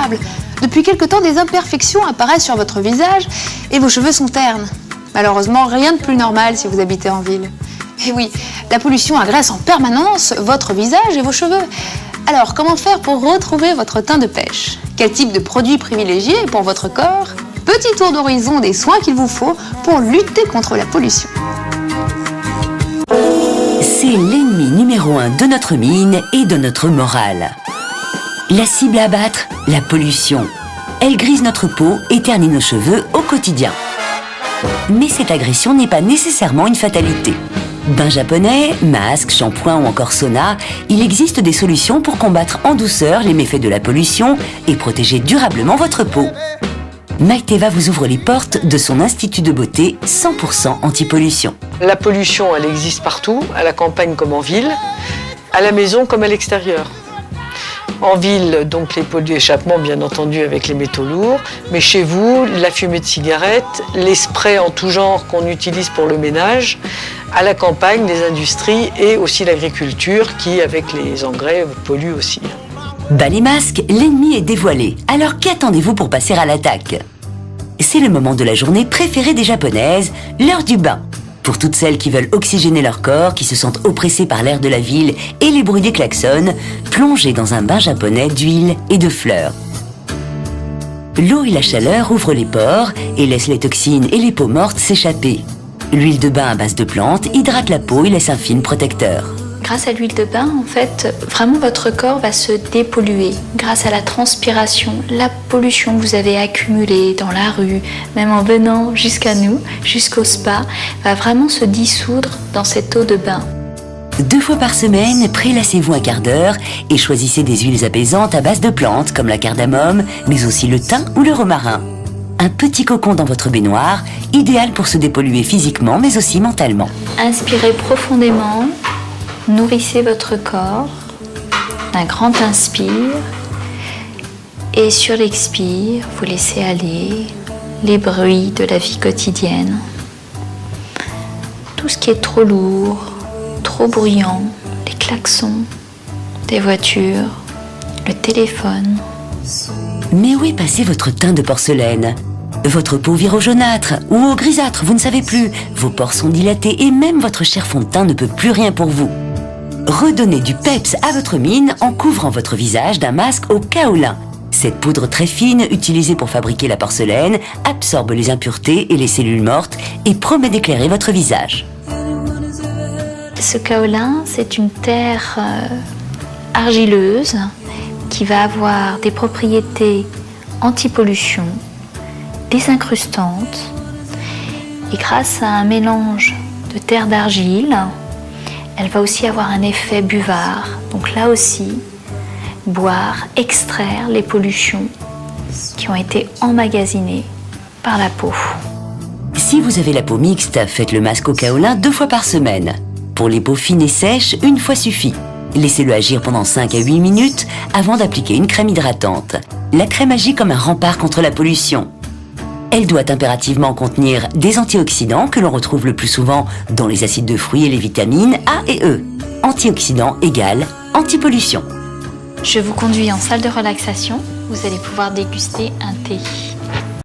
désagréable. Depuis quelque temps, des imperfections apparaissent sur votre visage et vos cheveux sont ternes. Malheureusement, rien de plus normal si vous habitez en ville. Et oui, la pollution agresse en permanence votre visage et vos cheveux. Alors, comment faire pour retrouver votre teint de pêche? Quel type de produit privilégier pour votre corps? Petit tour d'horizon des soins qu'il vous faut pour lutter contre la pollution. C'est l'ennemi numéro 1 de notre mine et de notre morale. La cible à abattre, la pollution. Elle grise notre peau et ternit nos cheveux au quotidien. Mais cette agression n'est pas nécessairement une fatalité. Bain japonais, masque, shampoing ou encore sauna, il existe des solutions pour combattre en douceur les méfaits de la pollution et protéger durablement votre peau. Maïteva vous ouvre les portes de son institut de beauté 100% anti-pollution. La pollution, elle existe partout, à la campagne comme en ville, à la maison comme à l'extérieur. En ville, donc les pots d'échappement, bien entendu, avec les métaux lourds. Mais chez vous, la fumée de cigarette, les sprays en tout genre qu'on utilise pour le ménage. À la campagne, les industries et aussi l'agriculture qui, avec les engrais, pollue aussi. Bas les masques, l'ennemi est dévoilé. Alors qu'attendez-vous pour passer à l'attaque? C'est le moment de la journée préférée des Japonaises, l'heure du bain. Pour toutes celles qui veulent oxygéner leur corps, qui se sentent oppressées par l'air de la ville et les bruits des klaxons, plongez dans un bain japonais d'huile et de fleurs. L'eau et la chaleur ouvrent les pores et laissent les toxines et les peaux mortes s'échapper. L'huile de bain à base de plantes hydrate la peau et laisse un film protecteur. Grâce à l'huile de bain, en fait, vraiment votre corps va se dépolluer. Grâce à la transpiration, la pollution que vous avez accumulée dans la rue, même en venant jusqu'à nous, jusqu'au spa, va vraiment se dissoudre dans cette eau de bain. 2 fois par semaine, prélassez-vous un quart d'heure et choisissez des huiles apaisantes à base de plantes comme la cardamome, mais aussi le thym ou le romarin. Un petit cocon dans votre baignoire, idéal pour se dépolluer physiquement mais aussi mentalement. Inspirez profondément. Nourrissez votre corps d'un grand inspire et sur l'expire, vous laissez aller les bruits de la vie quotidienne. Tout ce qui est trop lourd, trop bruyant, les klaxons des voitures, le téléphone. Mais où est passé votre teint de porcelaine? Votre peau vire au jaunâtre ou au grisâtre, vous ne savez plus. Vos pores sont dilatés et même votre cher fond de teint ne peut plus rien pour vous. Redonnez du peps à votre mine en couvrant votre visage d'un masque au kaolin. Cette poudre très fine, utilisée pour fabriquer la porcelaine, absorbe les impuretés et les cellules mortes et promet d'éclairer votre visage. Ce kaolin, c'est une terre argileuse qui va avoir des propriétés anti-pollution, désincrustantes, et grâce à un mélange de terre d'argile, elle va aussi avoir un effet buvard. Donc là aussi, boire, extraire les pollutions qui ont été emmagasinées par la peau. Si vous avez la peau mixte, faites le masque au kaolin 2 fois par semaine. Pour les peaux fines et sèches, 1 fois suffit. Laissez-le agir pendant 5 à 8 minutes avant d'appliquer une crème hydratante. La crème agit comme un rempart contre la pollution. Elle doit impérativement contenir des antioxydants que l'on retrouve le plus souvent dans les acides de fruits et les vitamines A et E. Antioxydants égale antipollution. Je vous conduis en salle de relaxation. Vous allez pouvoir déguster un thé.